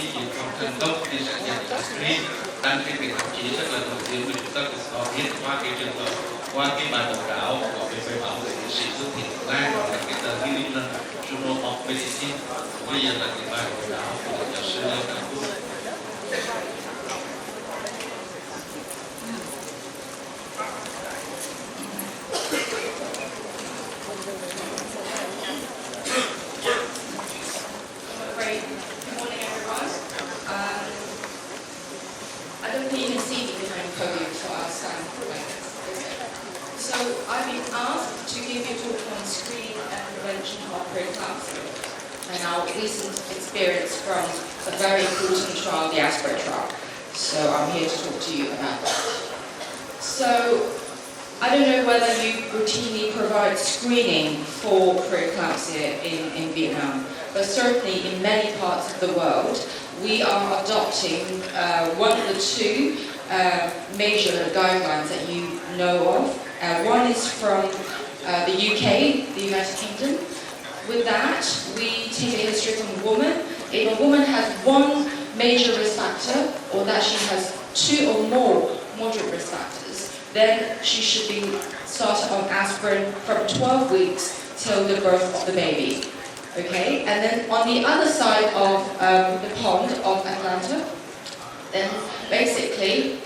khi không thành công thì sẽ nhận được screen. Đang cái việc thậm chí rất là nổi tiếng mà chúng ta cũng có biết qua cái trường hợp, qua cái bài báo cáo của về bảo vệ tiến sĩ Dương Thị Ngọc Lan và cái tờ New England Journal of Medicine. Bây giờ là cái bài báo cáo của giáo sư Lê Đăng Quốc. I don't think you can see me behind the podium, so I'll stand like this. So I've been asked to give you a talk on screening and prevention of preeclampsia and our recent experience from a very important trial, the Aspirate trial. So I'm here to talk to you about that. So I don't know whether you routinely provide screening for preeclampsia in Vietnam, but certainly in many parts of the world, we are adopting one of the two major guidelines that you know of. One is from the UK, the United Kingdom. With that, we take a history from a woman. If a woman has one major risk factor, or that she has two or more moderate risk factors, then she should be started on aspirin from 12 weeks till the birth of the baby. Okay, and then on the other side of the pond of Atlanta, then basically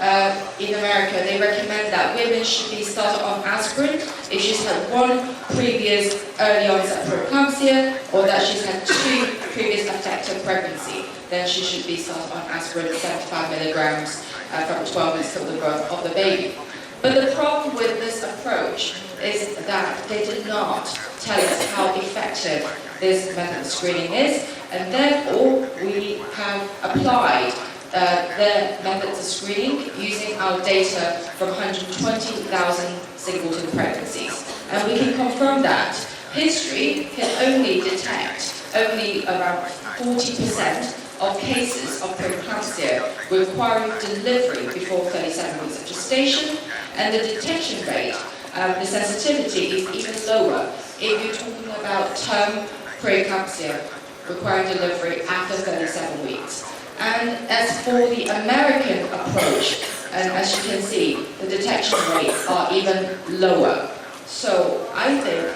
in America they recommend that women should be started on aspirin if she's had one previous early onset preeclampsia or that she's had two previous affected pregnancy. Then she should be started on aspirin 75 milligrams from 12 weeks till the birth of the baby. But the problem with this approach is that they did not tell us how effective this method of screening is, and therefore we have applied the methods of screening using our data from 120,000 singleton pregnancies. And we can confirm that history can only detect only around 40% of cases of preeclampsia requiring delivery before 37 weeks of gestation, and the detection rate, the sensitivity is even lower if you're talking about term preeclampsia requiring delivery after 37 weeks. And as for the American approach, and as you can see, the detection rates are even lower. So I think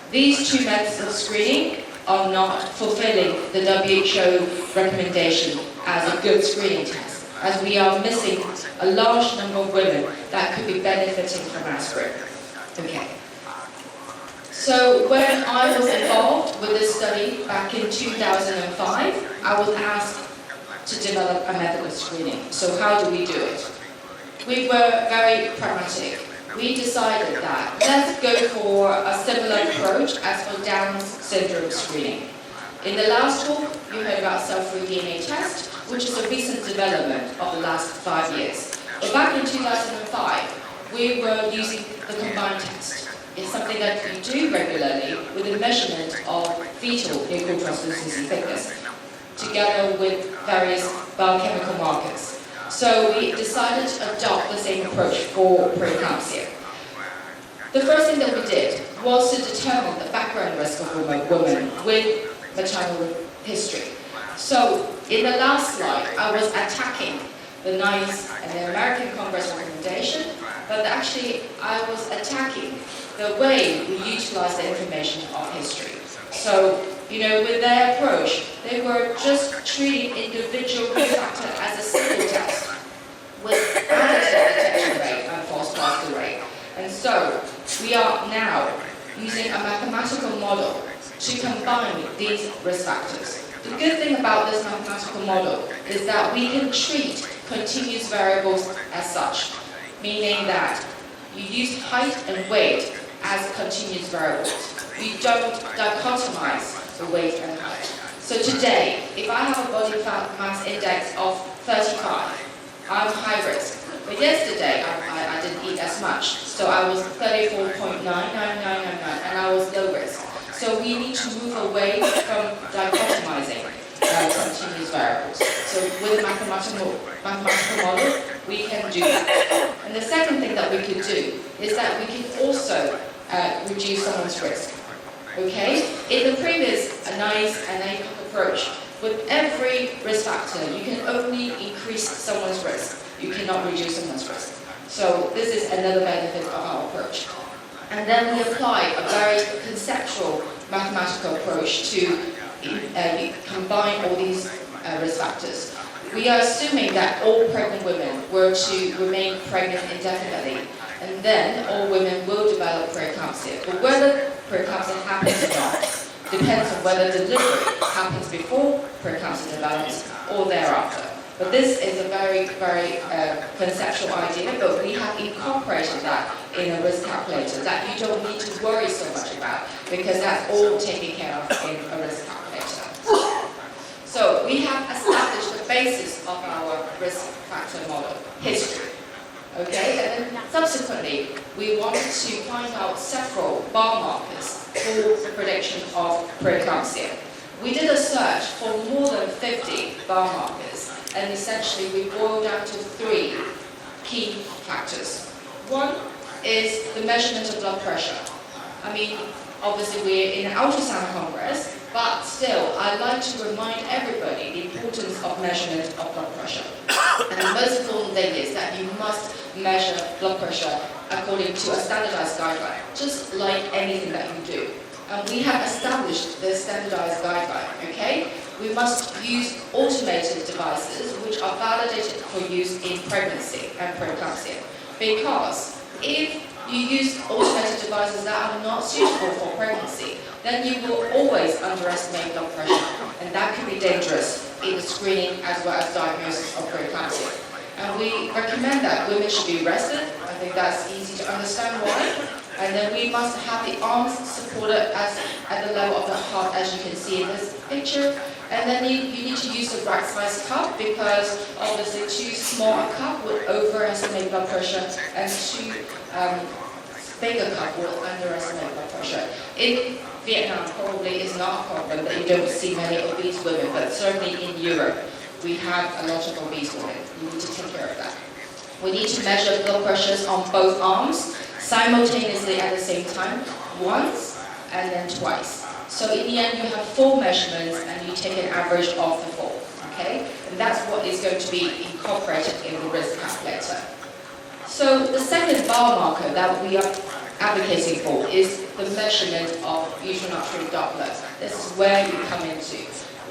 these two methods of screening are not fulfilling the WHO recommendation as a good screening test, as we are missing a large number of women that could be benefiting from aspirin. Okay. So when I was involved with this study back in 2005, I was asked to develop a method of screening. So how do we do it? We were very pragmatic. We decided that let's go for a similar approach as for Down syndrome screening. In the last talk, you heard about cell-free DNA test, which is a recent development of the last 5 years. But back in 2005, we were using the combined test. It's something that we do regularly with a measurement of fetal nuclear translucency thickness, together with various biochemical markers. So we decided to adopt the same approach for preeclampsia. The first thing that we did was to determine the background risk of women with maternal history. So in the last slide, I was attacking the NICE and the American Congress recommendation, but actually I was attacking the way we utilize the information of history. So, with their approach, they were just treating individual risk factor as a single test with adequate detection rate and false positive rate. And so, we are now using a mathematical model to combine these risk factors. The good thing about this mathematical model is that we can treat continuous variables as such, meaning that you use height and weight as continuous variables. You don't dichotomize the weight and height. So today, if I have a body fat mass index of 35, I'm high risk. But yesterday, I didn't eat as much, so I was 34.99999, and I was low risk. So we need to move away from dichotomizing continuous variables. So with a mathematical model, we can do that. And the second thing that we could do is that we can also reduce someone's risk. Okay? In the previous NICE and ACOG approach, with every risk factor, you can only increase someone's risk. You cannot reduce someone's risk. So this is another benefit of our approach. And then we apply a very conceptual mathematical approach to combine all these risk factors. We are assuming that all pregnant women were to remain pregnant indefinitely, and then all women will develop preeclampsia. But whether preeclampsia happens or not depends on whether delivery happens before preeclampsia develops or thereafter. But this is a very, very conceptual idea, but we have incorporated that in a risk calculator that you don't need to worry so much about, because that's all taken care of in a risk calculator. So we have established the basis of our risk factor model, history. Okay, and then subsequently, we wanted to find out several biomarkers for the prediction of preeclampsia. We did a search for more than 50 biomarkers, and essentially we boiled down to 3 key factors. One is the measurement of blood pressure. I mean, obviously we're in an ultrasound congress, but still, I'd like to remind everybody the importance of measurement of blood pressure. And the most important thing is that you must measure blood pressure according to a standardized guideline, just like anything that you do. And we have established the standardized guideline, okay? We must use automated devices which are validated for use in pregnancy and preeclampsia. Because if you use automated devices that are not suitable for pregnancy, then you will always underestimate blood pressure, and that can be dangerous in the screening as well as diagnosis of preeclampsia. And we recommend that women should be rested. I think that's easy to understand why. And then we must have the arms supported at the level of the heart, as you can see in this picture. And then you need to use the right size cup, because obviously too small a cup would overestimate blood pressure, and too bigger cup will underestimate blood pressure. In Vietnam, probably is not a problem that you don't see many obese women, but certainly in Europe, we have a lot of obese women. We need to take care of that. We need to measure blood pressures on both arms simultaneously at the same time, once and then twice. So in the end, you have 4 measurements, and you take an average of the 4. Okay, and that's what is going to be incorporated in the risk calculator. So the second biomarker that we are advocating for is the measurement of uterine artery Doppler. This is where you come into.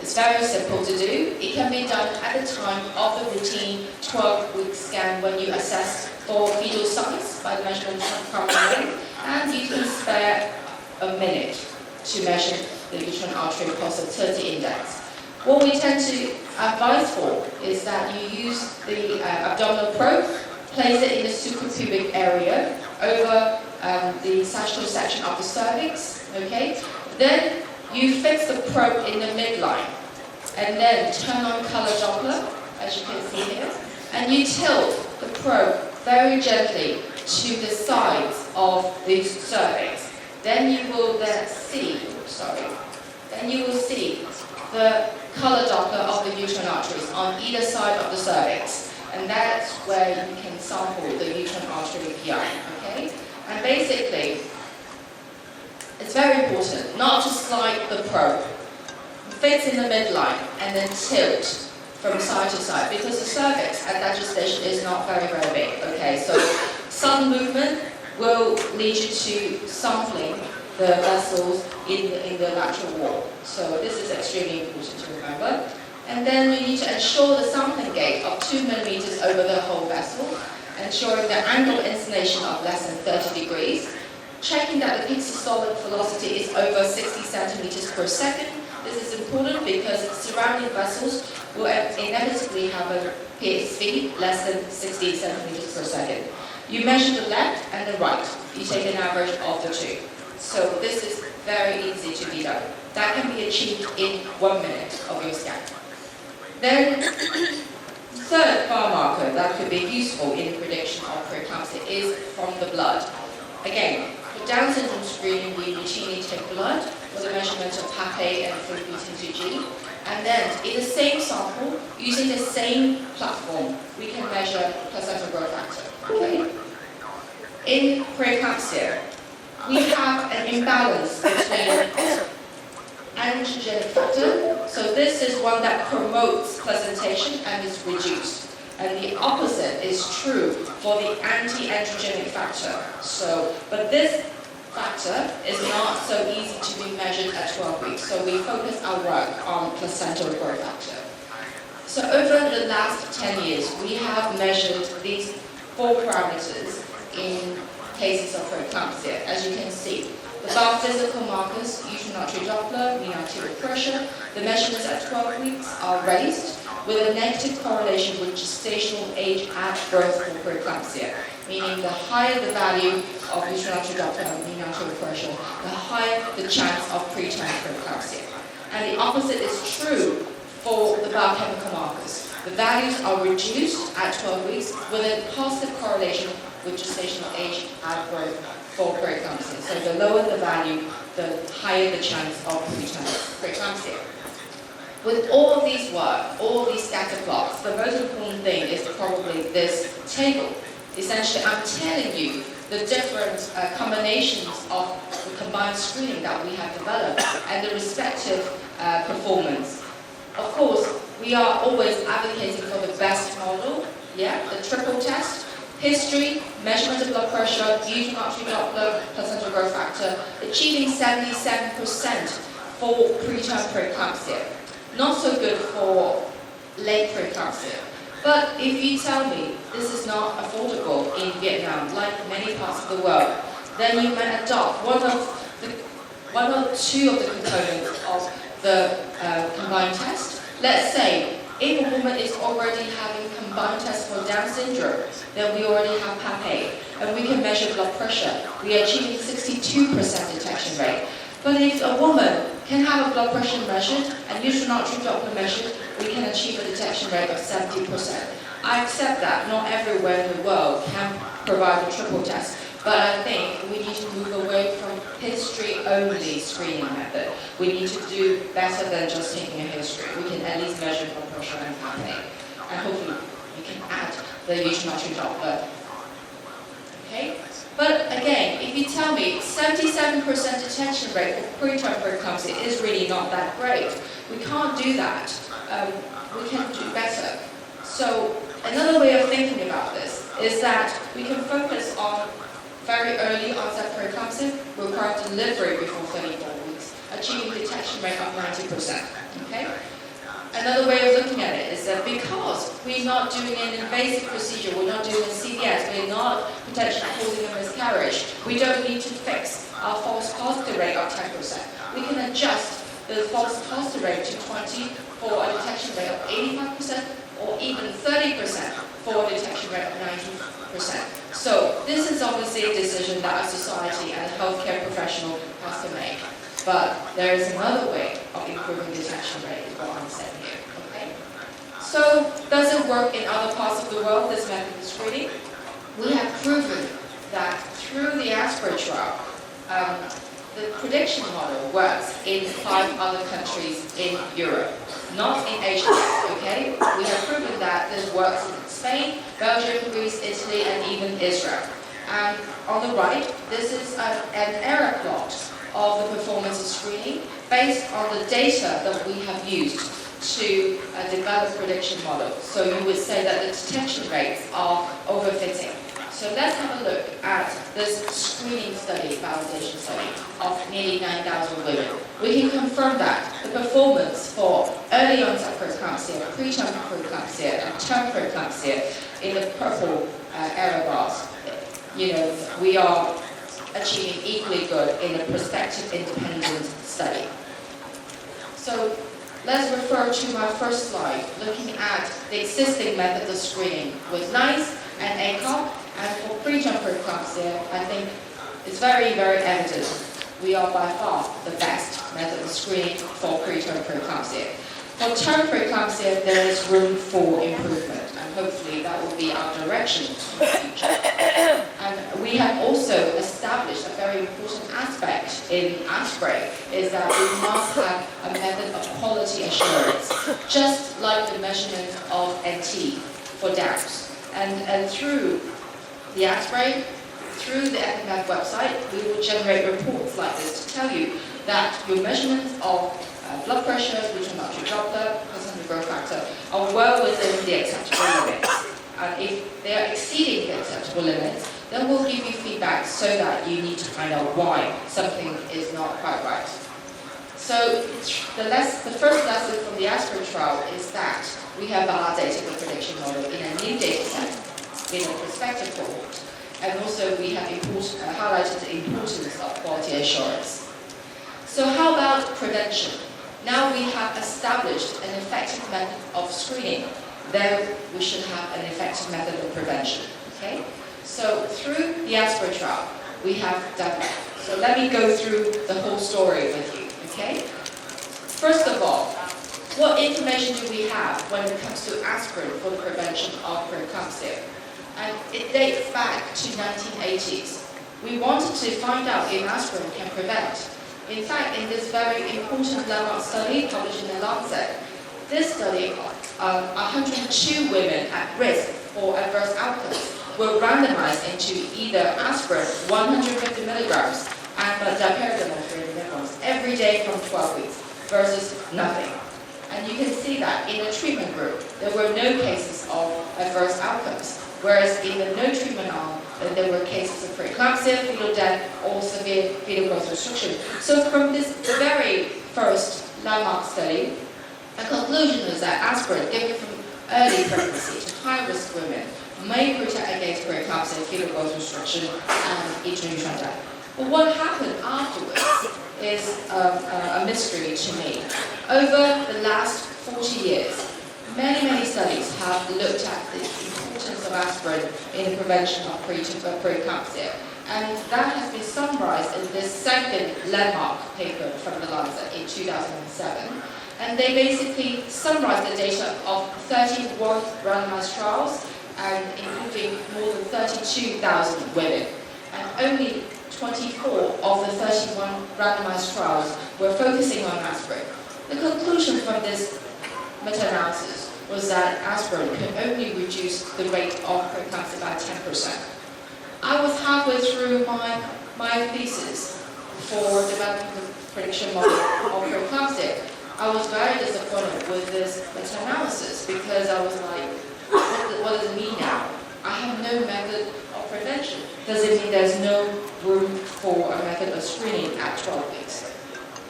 It's very simple to do. It can be done at the time of the routine 12-week scan when you assess for fetal size by the measurement of carbon rate, and you can spare a minute to measure the uterine artery pulsatility index. What we tend to advise for is that you use the abdominal probe, place it in the suprapubic area over the sagittal section of the cervix, okay? Then you fix the probe in the midline, and then turn on color Doppler, as you can see here, and you tilt the probe very gently to the sides of the cervix. Then you will see the color Doppler of the uterine arteries on either side of the cervix, and that's where you can sample the uterine artery PI, okay? And basically, it's very important not to slide the probe, fix in the midline, and then tilt from side to side, because the cervix at that gestation is not very, very big, okay? So sudden movement will lead you to sampling the vessels in the lateral wall. So this is extremely important to remember. And then you need to ensure the sampling gate of 2 millimeters over the whole vessel, ensuring the angle inclination of less than 30 degrees, checking that the peak systolic velocity is over 60 centimeters per second. This is important because surrounding vessels will inevitably have a PSV less than 60 centimeters per second. You measure the left and the right. You take an average of the 2. So this is very easy to be done. That can be achieved in 1 minute of your scan. Then, third biomarker that could be useful in the prediction of preeclampsia is from the blood. Again, for Down syndrome screening, we routinely take blood for the measurement of PAPA and 3-beta-2G. And then, in the same sample, using the same platform, we can measure placental growth factor. Okay? In preeclampsia, we have an imbalance between androgenic factor. So this is one that promotes placentation and is reduced. And the opposite is true for the anti-androgenic factor. But this factor is not so easy to be measured at 12 weeks. So we focus our work on placental growth factor. So over the last 10 years, we have measured these 4 parameters in cases of preeclampsia. As you can see, the biophysical markers, uterine Doppler, mean arterial pressure, the measurements at 12 weeks are raised with a negative correlation with gestational age at birth for preeclampsia, meaning the higher the value of uterine Doppler and mean arterial pressure, the higher the chance of preterm preeclampsia. And the opposite is true for the biochemical markers. The values are reduced at 12 weeks with a positive correlation with gestational age at birth for preeclampsia. So the lower the value, the higher the chance of preterm preeclampsia. With all of these work, all of these scatter plots, the most important thing is probably this table. Essentially, I'm telling you the different combinations of the combined screening that we have developed and the respective performance. Of course, we are always advocating for the best model, the triple test, history, measurement of blood pressure, uterine Doppler, placental growth factor, achieving 77% for preterm preeclampsia. Not so good for late preeclampsia. But if you tell me this is not affordable in Vietnam, like many parts of the world, then you might adopt one or two of the components of the combined test. Let's say if a woman is already having combined test for Down syndrome, then we already have PAP-A, and we can measure blood pressure. We are achieving 62% detection rate. But if a woman can have a blood pressure measured and uterine Doppler measured, we can achieve a detection rate of 70%. I accept that not everywhere in the world can provide a triple test, but I think we need to move away from history-only screening method. We need to do better than just taking a history. We can at least measure blood pressure and PAP-A. And hopefully we can add the uterine Doppler. Okay? But again, if you tell me 77% detection rate for preterm preeclampsia is really not that great, we can't do that. We can do better. So another way of thinking about this is that we can focus on very early onset preeclampsia, required delivery before 34 weeks, achieving detection rate of 90%. Okay? Another way of looking at it is that because we're not doing an invasive procedure, we're not doing a CDS, we're not potentially causing a miscarriage, we don't need to fix our false positive rate of 10%. We can adjust the false positive rate to 20 for a detection rate of 85% or even 30% for a detection rate of 90%. So this is obviously a decision that a society and a healthcare professional has to make. But there is another way of improving detection rate, is what I'm saying here. Okay? So does it work in other parts of the world, this method of screening? We have proven that through the ASPRO trial, the prediction model works in 5 other countries in Europe, not in Asia. Okay? We have proven that this works in Spain, Belgium, Greece, Italy, and even Israel. And on the right, this is an error plot of the performance of screening based on the data that we have used to develop prediction models. So you would say that the detection rates are overfitting. So let's have a look at this screening study, validation study of nearly 9,000 women. We can confirm that the performance for early onset preeclampsia, preterm preeclampsia, and term preeclampsia in the purple error bars, we are achieving equally good in a prospective independent study. So let's refer to my first slide, looking at the existing method of screening with NICE and ACOG. And for preterm preeclampsia, I think it's very, very evident we are by far the best method of screening for preterm preeclampsia. For term preeclampsia, there is room for improvement, and hopefully that will be our direction in the future. And we have also established a very important aspect in ASPRO, is that we must have a method of quality assurance, just like the measurement of NT for Downs. And through the ASPRO, through the EpiMath website, we will generate reports like this to tell you that your measurements of blood pressure, gluten nitric droplet, percentage growth factor are well within the acceptable limits. And if they are exceeding the acceptable limits, then we'll give you feedback so that you need to find out why something is not quite right. So the first lesson from the aspirin trial is that we have validated the prediction model in a new data set, in a prospective cohort, and also we have highlighted the importance of quality assurance. So how about prevention? Now we have established an effective method of screening, then we should have an effective method of prevention. Okay? So through the aspirin trial, we have done that. So let me go through the whole story with you. Okay? First of all, what information do we have when it comes to aspirin for the prevention of preeclampsia? And it dates back to 1980s. We wanted to find out if aspirin can prevent. In fact, in this very important landmark study published in the Lancet, this study, 102 women at risk for adverse outcomes were randomized into either aspirin 150 milligrams and dipyridamole 300 milligrams every day from 12 weeks versus nothing. And you can see that in the treatment group, there were no cases of adverse outcomes, whereas in the no treatment arm, there were cases of preeclampsia, fetal death, or severe fetal growth restriction. So from the very first landmark study, the conclusion is that aspirin given from early pregnancy to high-risk women may protect against preeclampsia, fetal growth restriction, and intrauterine death. But what happened afterwards is a mystery to me. Over the last 40 years, many studies have looked at the importance of aspirin in the prevention of preeclampsia, and that has been summarized in this second landmark paper from the Lancet in 2007. And they basically summarized the data of 31 randomized trials, and including more than 32,000 women. And only 24 of the 31 randomized trials were focusing on aspirin. The conclusion from this meta-analysis was that aspirin can only reduce the rate of preeclampsia by 10%. I was halfway through my thesis for developing the prediction model of preeclampsia. I was very disappointed with this meta-analysis because I was like, what does it mean now? I have no method of prevention. Does it mean there's no room for a method of screening at 12 weeks?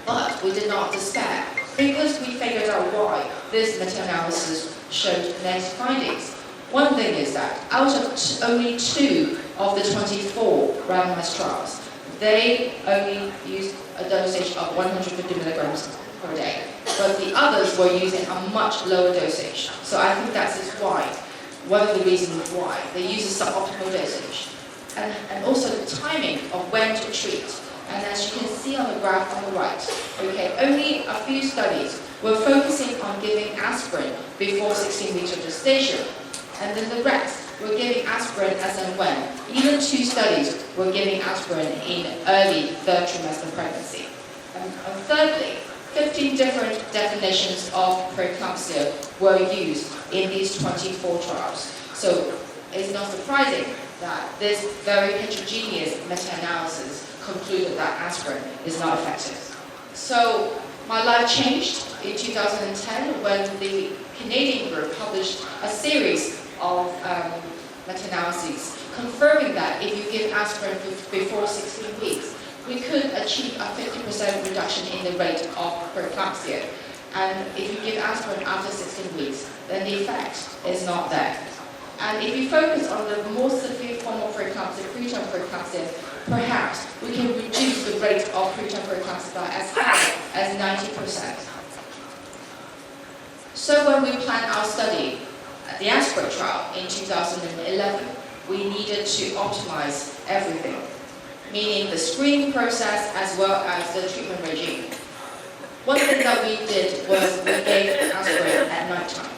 But we did not despair because we figured out why this meta-analysis showed negative findings. One thing is that out of only 2 of the 24 randomized trials, they only used a dosage of 150 milligrams per day, but the others were using a much lower dosage. So I think that's why, one of the reasons why they use a suboptimal dosage. And also the timing of when to treat. And as you can see on the graph on the right, okay, only a few studies were focusing on giving aspirin before 16 weeks of gestation, and then the rest were giving aspirin as and when. Even 2 studies were giving aspirin in early 3rd trimester pregnancy. And thirdly, 15 different definitions of preeclampsia were used in these 24 trials. So it's not surprising that this very heterogeneous meta-analysis concluded that aspirin is not effective. So my life changed in 2010 when the Canadian group published a series of meta-analyses confirming that if you give aspirin before 16 weeks, we could achieve a 50% reduction in the rate of preeclampsia. And if you give aspirin after 16 weeks, then the effect is not there. And if you focus on the more severe form of preeclampsia, preterm preeclampsia, perhaps we can reduce the rate of preterm preeclampsia by as high as 90%. So when we planned our study at the aspirin trial in 2011, we needed to optimize everything, meaning the screening process as well as the treatment regime. One thing that we did was we gave aspirin at nighttime,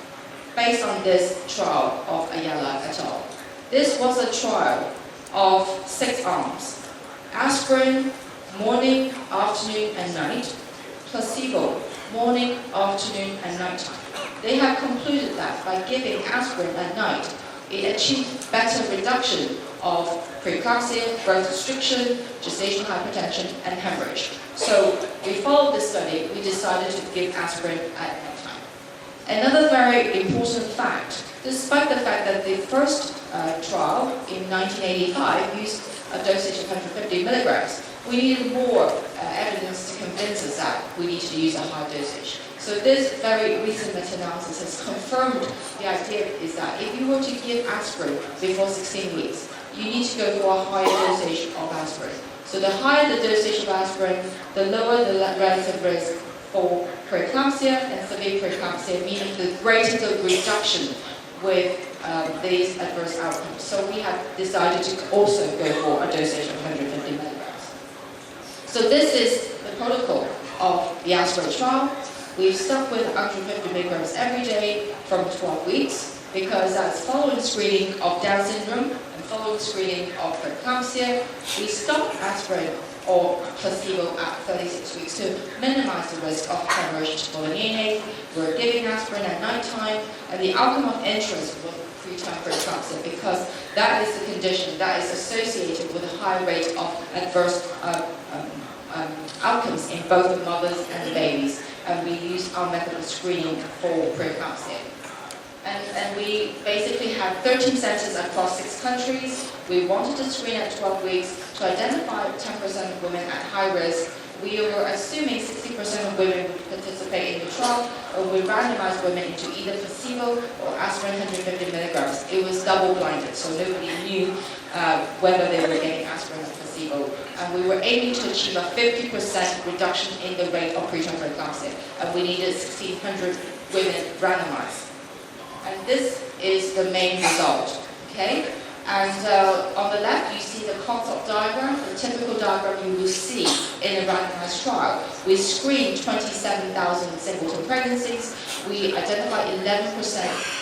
based on this trial of Ayala et al. This was a trial of 6 arms: aspirin, morning, afternoon, and night; placebo, morning, afternoon, and nighttime. They have concluded that by giving aspirin at night, it achieved better reduction of preeclampsia, growth restriction, gestational hypertension, and hemorrhage. So we followed this study. We decided to give aspirin at nighttime. Another very important fact, despite the fact that the first trial in 1985 used a dosage of 150 milligrams, we needed more evidence to convince us that we need to use a high dosage. So this very recent meta-analysis has confirmed the idea is that if you were to give aspirin before 16 weeks, you need to go for a higher dosage of aspirin. So the higher the dosage of aspirin, the lower the relative risk for preeclampsia and severe preeclampsia, meaning the greater the reduction with these adverse outcomes. So we have decided to also go for a dosage of 150 milligrams. So this is the protocol of the aspirin trial. We've stuck with 150 milligrams every day from 12 weeks because that's following screening of Down syndrome and following screening of preeclampsia. We stopped aspirin or placebo at 36 weeks to minimize the risk of hemorrhage for the neonate. We're giving aspirin at nighttime, and the outcome of interest was preterm preeclampsia because that is the condition that is associated with a high rate of adverse outcomes in both the mothers and the babies. And we used our method of screening for preeclampsia. And we basically had 13 centers across 6 countries. We wanted to screen at 12 weeks to identify 10% of women at high risk. We were assuming 60% of women would participate in the trial, or we randomized women into either placebo or aspirin 150 milligrams. It was double-blinded, so nobody knew whether they were getting aspirin or placebo. And we were aiming to achieve a 50% reduction in the rate of preterm preeclampsia, and we needed 1,600 women randomized. And this is the main result, okay? And on the left, you see the concept diagram, the typical diagram you will see in a randomized trial. We screened 27,000 singleton pregnancies. We identified 11%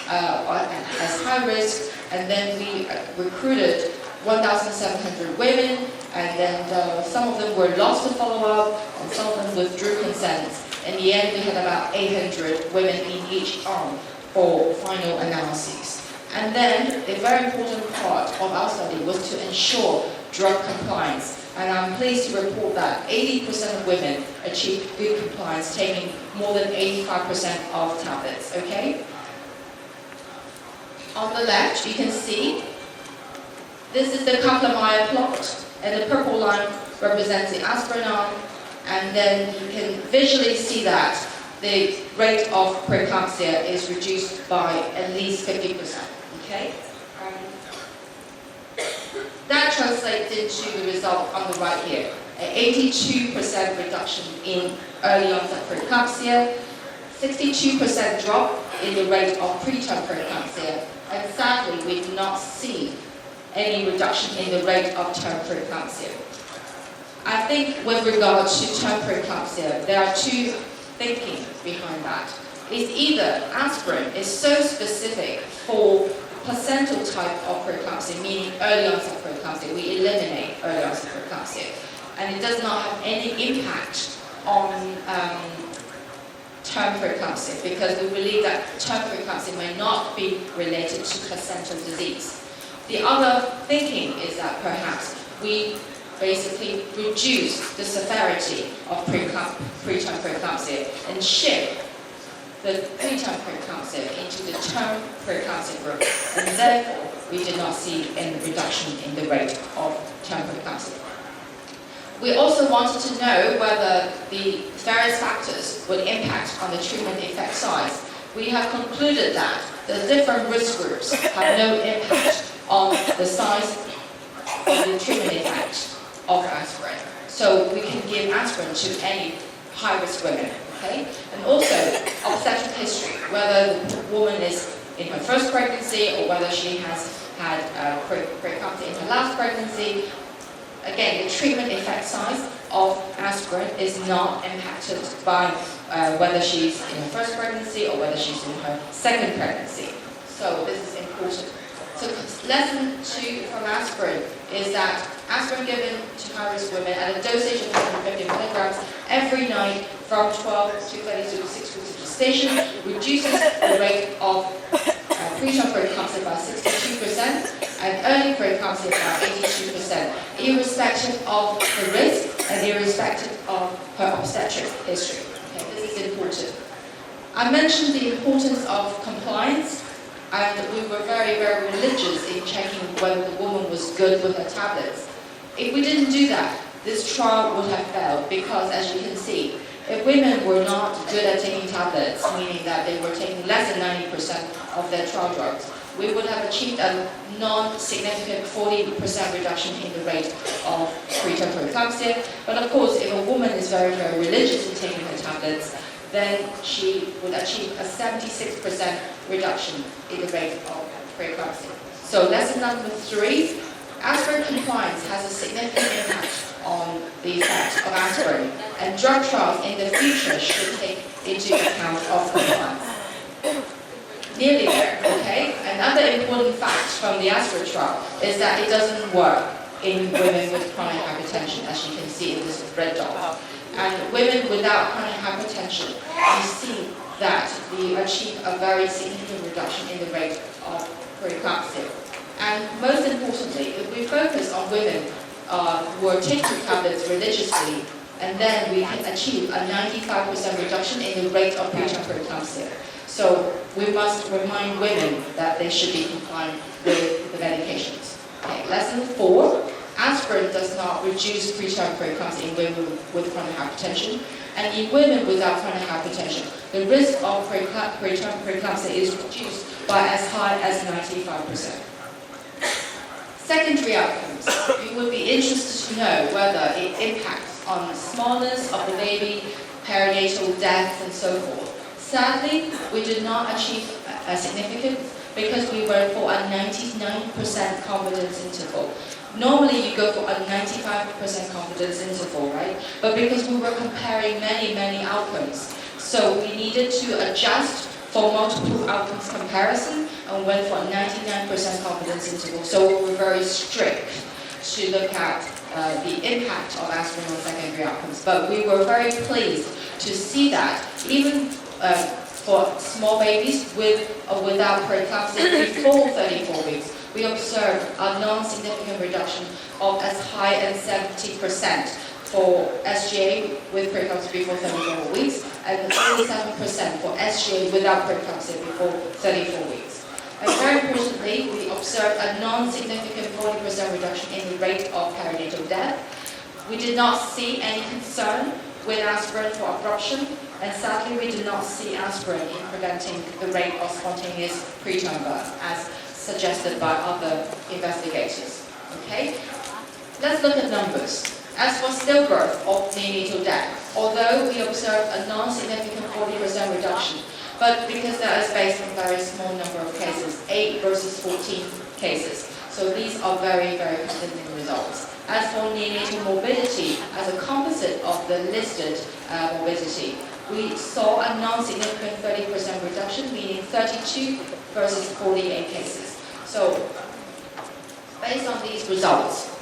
as high risk, and then we recruited 1,700 women, and then some of them were lost to follow-up, and some of them withdrew consent. In the end, we had about 800 women in each arm for final analyses. And then the very important part of our study was to ensure drug compliance. And I'm pleased to report that 80% of women achieved good compliance, taking more than 85% of tablets, okay? On the left, you can see, this is the Kaplan-Meier plot, and the purple line represents the aspirin arm, and then you can visually see that the rate of preeclampsia is reduced by at least 50%. Okay? That translates into the result on the right here. An 82% reduction in early onset preeclampsia, 62% drop in the rate of preterm preeclampsia, and sadly we do not see any reduction in the rate of term preeclampsia. I think with regard to term preeclampsia, there are two thinking behind that. It's either aspirin is so specific for placental type of preeclampsia, meaning early onset preeclampsia, we eliminate early onset preeclampsia, and it does not have any impact on term preeclampsia because we believe that term preeclampsia may not be related to placental disease. The other thinking is that perhaps we basically reduce the severity of preterm preeclampsia and shift the preterm preeclampsia into the term preeclampsia group, and therefore we did not see any reduction in the rate of term preeclampsia. We also wanted to know whether the various factors would impact on the treatment effect size. We have concluded that the different risk groups have no impact on the size of the treatment effect of aspirin. So we can give aspirin to any high-risk women. Okay? And also obstetric history, whether the woman is in her first pregnancy or whether she has had preeclampsia in her last pregnancy. Again, the treatment effect size of aspirin is not impacted by whether she's in her first pregnancy or whether she's in her second pregnancy. So this is important. So lesson 2 from aspirin is that aspirin given to high-risk women at a dosage of 150 milligrams every night from 12 to 36 weeks of gestation reduces the rate of preterm preeclampsia by 62% and early preeclampsia about 82%, irrespective of the risk and irrespective of her obstetric history. Okay, this is important. I mentioned the importance of compliance, and we were very, very religious in checking whether the woman was good with her tablets. If we didn't do that, this trial would have failed because, as you can see, if women were not good at taking tablets, meaning that they were taking less than 90% of their trial drugs, we would have achieved a non-significant 40% reduction in the rate of preterm preeclampsia. But of course, if a woman is very, very religious in taking her tablets, then she would achieve a 76% reduction in the rate of preeclampsia. So lesson number 3, aspirin compliance has a significant impact on the effect of aspirin, and drug trials in the future should take into account of compliance. Nearly there, okay? Another important fact from the aspirin trial is that it doesn't work in women with chronic hypertension, as you can see in this red dot. And women without chronic hypertension, you see that we achieve a very significant reduction in the rate of preeclampsia. And most importantly, if we focus on women who are taking tablets religiously, and then we can achieve a 95% reduction in the rate of preterm preeclampsia. So we must remind women that they should be compliant with the medications. Okay, lesson 4, aspirin does not reduce preterm preeclampsia in women with chronic hypertension. And in women without chronic hypertension, the risk of preterm preeclampsia is reduced by as high as 95%. Secondary outcomes. You would be interested to know whether it impacts on the smallness of the baby, perinatal death, and so forth. Sadly, we did not achieve a significance because we were for a 99% confidence interval. Normally you go for a 95% confidence interval, right? But because we were comparing many outcomes, so we needed to adjust for multiple outcomes comparison and went for a 99% confidence interval. So we were very strict to look at the impact of aspirin on secondary outcomes. But we were very pleased to see that even for small babies with or without preeclampsia before 34 weeks, we observed a non-significant reduction of as high as 70% for SGA with preeclampsia before 34 weeks, and 47% for SGA without preeclampsia before 34 weeks. And very importantly, we observed a non-significant 40% reduction in the rate of perinatal death. We did not see any concern with aspirin for abruption, and sadly we did not see aspirin in preventing the rate of spontaneous preterm birth, as suggested by other investigators. Okay? Let's look at numbers. As for stillbirth or neonatal death, although we observed a non-significant 40% reduction, but because that is based on a very small number of cases, 8 versus 14 cases, so these are very convincing results. As for neonatal morbidity, as a composite of the listed morbidity, we saw a non-significant 30% reduction, meaning 32 versus 48 cases. So, based on these results,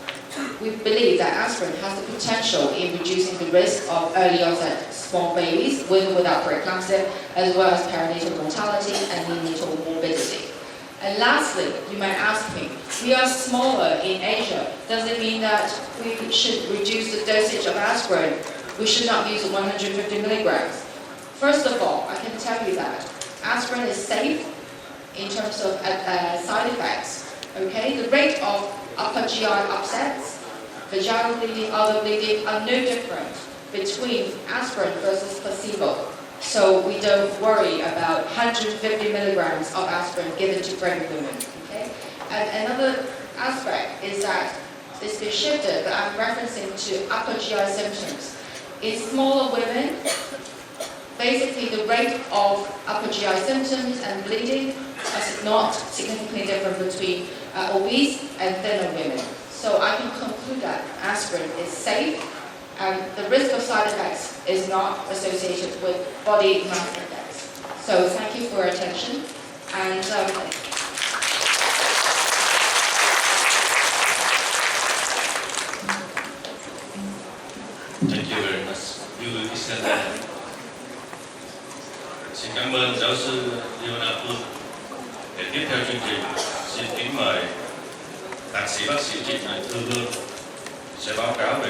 we believe that aspirin has the potential in reducing the risk of early onset small babies with or without preeclampsia, as well as perinatal mortality and neonatal morbidity. And lastly, you might ask me, we are smaller in Asia. Does it mean that we should reduce the dosage of aspirin? We should not use 150 milligrams. First of all, I can tell you that aspirin is safe in terms of side effects. Okay, the rate of upper GI upsets, vaginal bleeding, other bleeding are no different between aspirin versus placebo. So we don't worry about 150 milligrams of aspirin given to pregnant women. Okay? And another aspect is that it's been shifted, but I'm referencing to upper GI symptoms. In smaller women, basically the rate of upper GI symptoms and bleeding is not significantly different between obese and thinner women. So I can conclude that aspirin is safe, and the risk of side effects is not associated with body mass index. So thank you for your attention. And Thank you very much. You Isabel. Xin cảm ơn giáo sư Leona Phương. Để tiếp theo chương trình, xin kính mời thạc sĩ bác sĩ Trịnh Thị Thư Hương sẽ báo cáo về